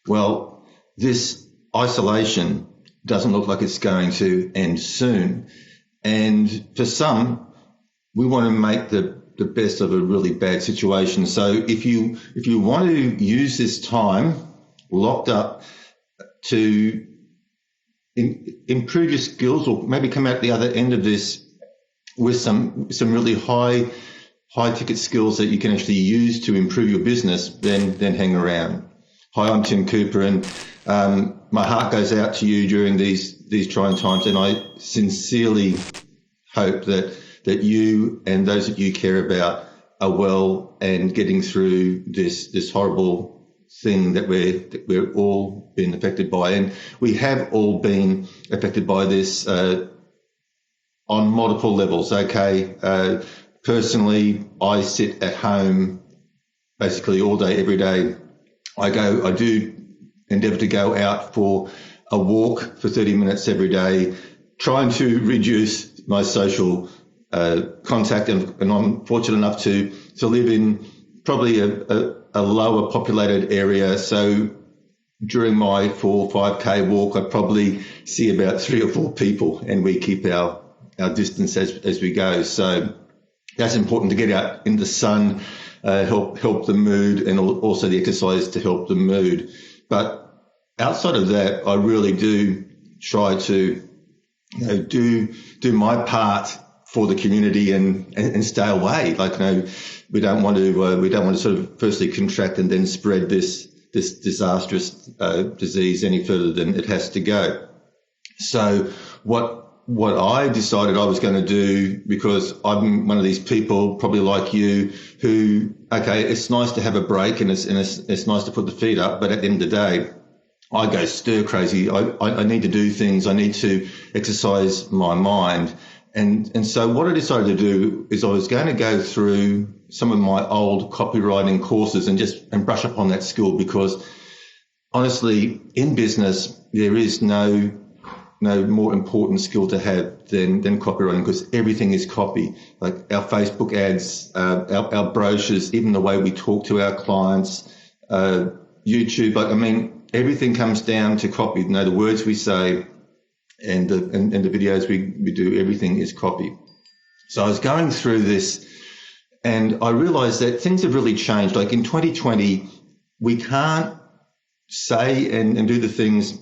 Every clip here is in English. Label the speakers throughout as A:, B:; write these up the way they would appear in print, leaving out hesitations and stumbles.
A: Well, this isolation doesn't look like it's going to end soon. And for some, we want to make the best of a really bad situation. So if you want to use this time locked up to improve your skills, or maybe come out the other end of this with some really high ticket skills that you can actually use to improve your business, then hang around. Hi, I'm Tim Cooper, and my heart goes out to you during these trying times, and I sincerely hope that you and those that you care about are well and getting through this horrible thing that we're all been affected by. And we have all been affected by this on multiple levels. Okay, personally, I sit at home basically all day, every day. I do endeavour to go out for a walk for 30 minutes every day, trying to reduce my social contact, and I'm fortunate enough to live in probably a lower populated area. So during my 4 or 5K walk, I probably see about 3 or 4 people, and we keep our distance as we go. So that's important, to get out in the sun, help the mood, and also the exercise to help the mood. But outside of that, I really do try to do my part for the community and stay away. Like, we don't want to sort of firstly contract and then spread this disastrous disease any further than it has to go. So what I decided I was going to do, because I'm one of these people, probably like you, who, okay, it's nice to have a break and it's nice to put the feet up, but at the end of the day, I go stir crazy. I need to do things. I need to exercise my mind. And so what I decided to do is I was going to go through some of my old copywriting courses and brush up on that skill, because honestly, in business, there is no more important skill to have than copywriting, because everything is copy. Like our Facebook ads, our brochures, even the way we talk to our clients, YouTube. Like, I mean, everything comes down to copy. The words we say and the videos we do, everything is copy. So I was going through this, and I realized that things have really changed. Like in 2020, we can't say and do the things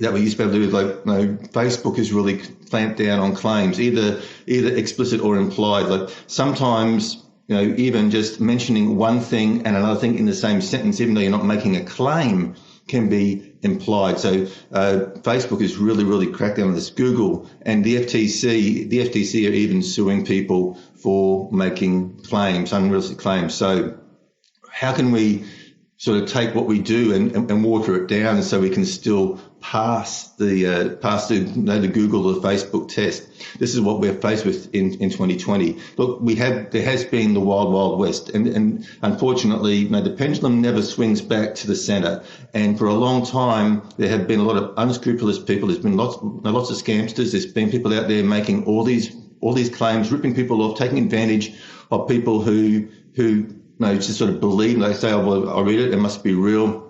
A: that we used to be able to do. Like, Facebook has really clamped down on claims, either explicit or implied. Like sometimes, even just mentioning one thing and another thing in the same sentence, even though you're not making a claim, can be implied. So Facebook is really, really cracked down on this. Google and the FTC are even suing people for making claims, unrealistic claims. So how can we sort of take what we do and water it down so we can still pass the Google or the Facebook test? This is what we're faced with in 2020. Look, there has been the wild, wild west, and unfortunately, the pendulum never swings back to the center. And for a long time, there have been a lot of unscrupulous people. There's been lots of scamsters. There's been people out there making all these claims, ripping people off, taking advantage of people who just sort of believe. They say, "Oh, well, I read it must be real."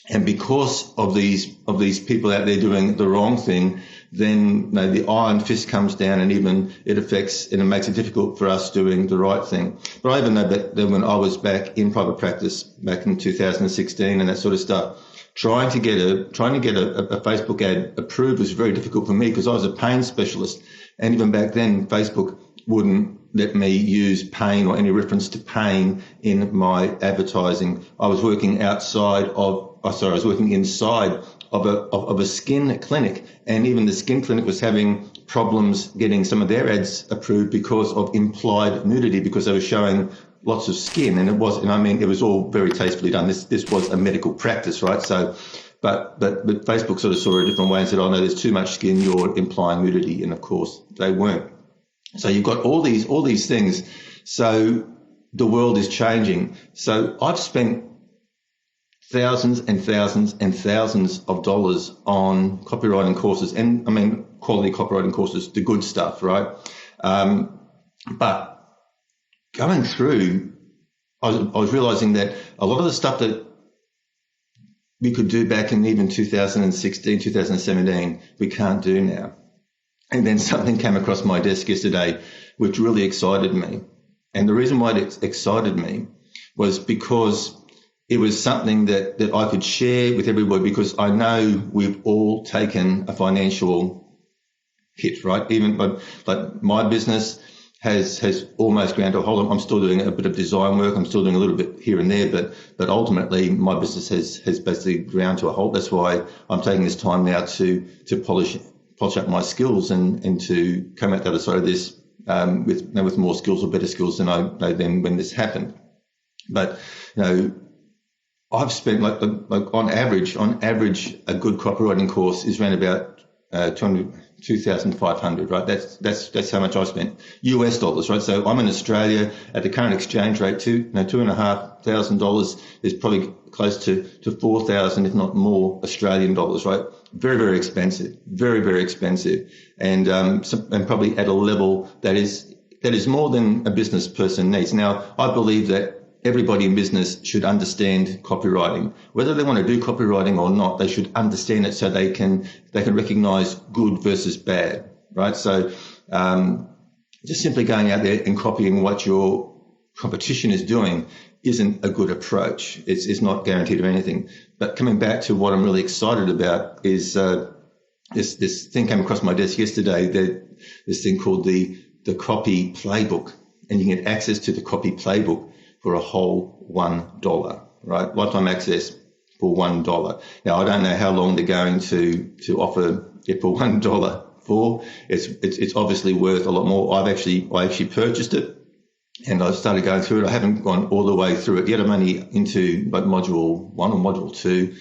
A: And because of these people out there doing the wrong thing, then the iron fist comes down, and even it affects and it makes it difficult for us doing the right thing. But I even know that when I was back in private practice back in 2016 and that sort of stuff, trying to get a Facebook ad approved was very difficult for me, because I was a pain specialist, and even back then Facebook wouldn't let me use pain or any reference to pain in my advertising. I was working inside of a skin clinic, and even the skin clinic was having problems getting some of their ads approved because of implied nudity, because they were showing lots of skin, and it was all very tastefully done. This was a medical practice, right? So, but Facebook sort of saw it a different way and said, "Oh no, there's too much skin. You're implying nudity," and of course they weren't. So you've got all these things. So the world is changing. So I've spent thousands and thousands and thousands of dollars on copywriting courses, and quality copywriting courses, the good stuff, right? But going through I was realizing that a lot of the stuff that we could do back in even 2016, 2017, we can't do now. And then something came across my desk yesterday, which really excited me. And the reason why it excited me was because it was something that I could share with everybody, because I know we've all taken a financial hit, right? Even like my business has almost ground to a halt. I'm still doing a bit of design work. I'm still doing a little bit here and there, but ultimately my business has basically ground to a halt. That's why I'm taking this time now to polish up my skills and to come out the other side of this with more skills or better skills than I know then when this happened. But I've spent like on average, a good copywriting course is around about 2,500, right? That's how much I spent, US dollars, right? So I'm in Australia at the current exchange rate. $2,500 is probably close to 4,000, if not more, Australian dollars, right? Very, very expensive, very, very expensive, and probably at a level that is more than a business person needs. Now, I believe that everybody in business should understand copywriting. Whether they want to do copywriting or not, they should understand it so they can recognize good versus bad, right? So just simply going out there and copying what your competition is doing isn't a good approach. It's not guaranteed of anything. But coming back to what I'm really excited about is this thing came across my desk yesterday, this thing called the Copy Playbook. And you can get access to the Copy Playbook for a whole $1, right? Lifetime access for $1. Now, I don't know how long they're going to offer it for $1 for. It's obviously worth a lot more. I actually purchased it and I started going through it. I haven't gone all the way through it yet. I'm only into like module 1 or module 2,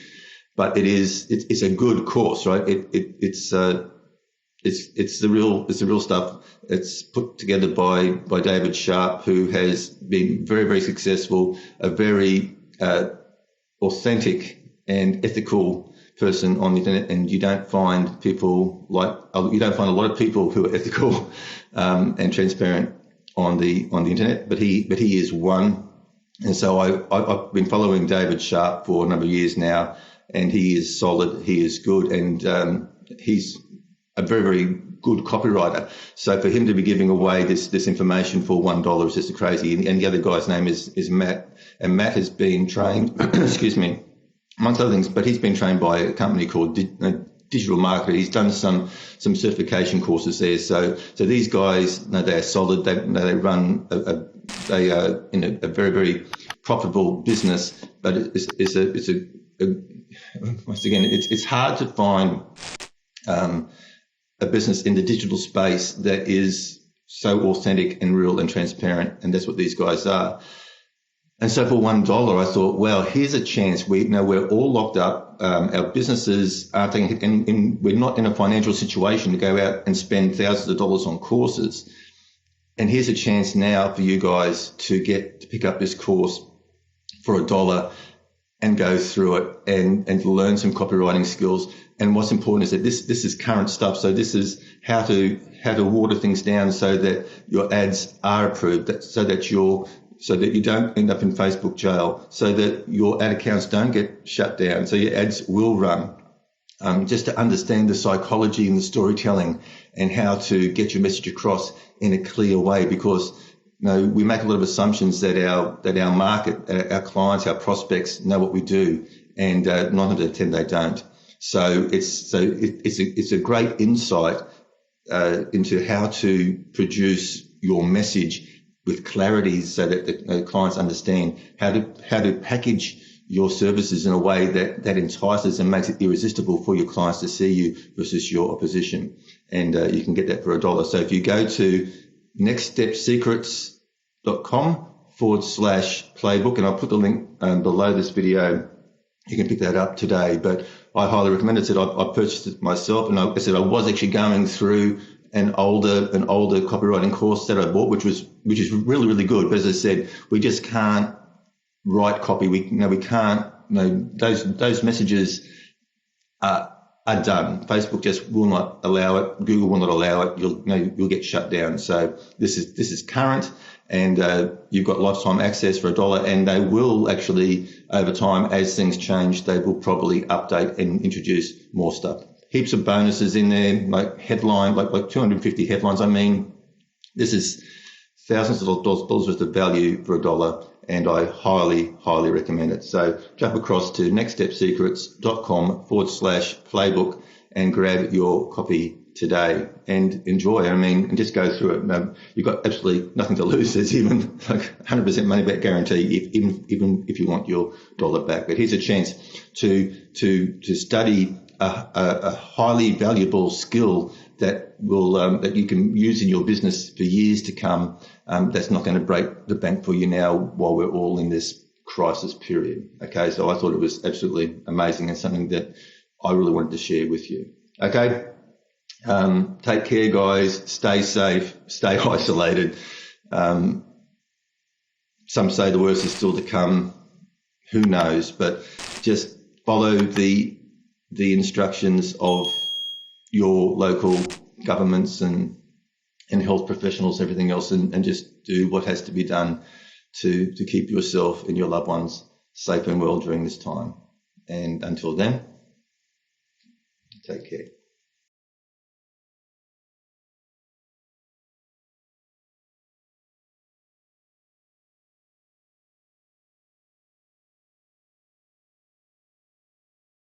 A: but it's a good course, right? It's the real stuff. It's put together by David Sharp, who has been very, very successful, a very authentic and ethical person on the internet, and you don't find a lot of people who are ethical and transparent on the internet, but he is one. And so I've been following David Sharp for a number of years now, and he is solid, he is good, and he's a very, very good copywriter. So for him to be giving away this information for $1 is just crazy. And the other guy's name is Matt, and Matt has been trained, excuse me, amongst other things, but he's been trained by a company called Digital Marketer. He's done some certification courses there. So these guys, they are solid. They run they are in a very, very profitable business, but once again, it's hard to find a business in the digital space that is so authentic and real and transparent, and that's what these guys are. And so for $1, I thought, well, here's a chance. We're all locked up. Our businesses are taking, and we're not in a financial situation to go out and spend thousands of dollars on courses. And here's a chance now for you guys to pick up this course for $1 and go through it and learn some copywriting skills. And what's important is that this is current stuff. So this is how to water things down so that your ads are approved, so that you don't end up in Facebook jail, so that your ad accounts don't get shut down, so your ads will run. Just to understand the psychology and the storytelling and how to get your message across in a clear way, because we make a lot of assumptions that our market, our clients, our prospects know what we do, and 9 out of 10 they don't. So it's a great insight into how to produce your message with clarity, so that the clients understand how to package your services in a way that entices and makes it irresistible for your clients to see you versus your opposition. And you can get that for $1. So if you go to nextstepsecrets.com/playbook, and I'll put the link below this video, you can pick that up today. But I highly recommend it. I purchased it myself, and I was actually going through an older copywriting course that I bought, which is really, really good. But as I said, we just can't write copy. We can't. Those messages are done. Facebook just will not allow it. Google will not allow it. You'll get shut down. So this is current, and you've got lifetime access for $1, and they will actually, over time, as things change, they will probably update and introduce more stuff. Heaps of bonuses in there, like headline, like 250 headlines. I mean, this is thousands of dollars worth of value for $1, and I highly, highly recommend it. So jump across to nextstepsecrets.com/playbook and grab your copy today and enjoy. I mean, and just go through it. You've got absolutely nothing to lose. There's even like 100% money back guarantee, even if you want your $1 back. But here's a chance to study a highly valuable skill that will that you can use in your business for years to come. That's not going to break the bank for you now while we're all in this crisis period. Okay, so I thought it was absolutely amazing and something that I really wanted to share with you. Okay, take care, guys. Stay safe. Stay isolated. Some say the worst is still to come. Who knows? But just follow the instructions of your local governments and health professionals, everything else, and just do what has to be done to keep yourself and your loved ones safe and well during this time. And until then, take care.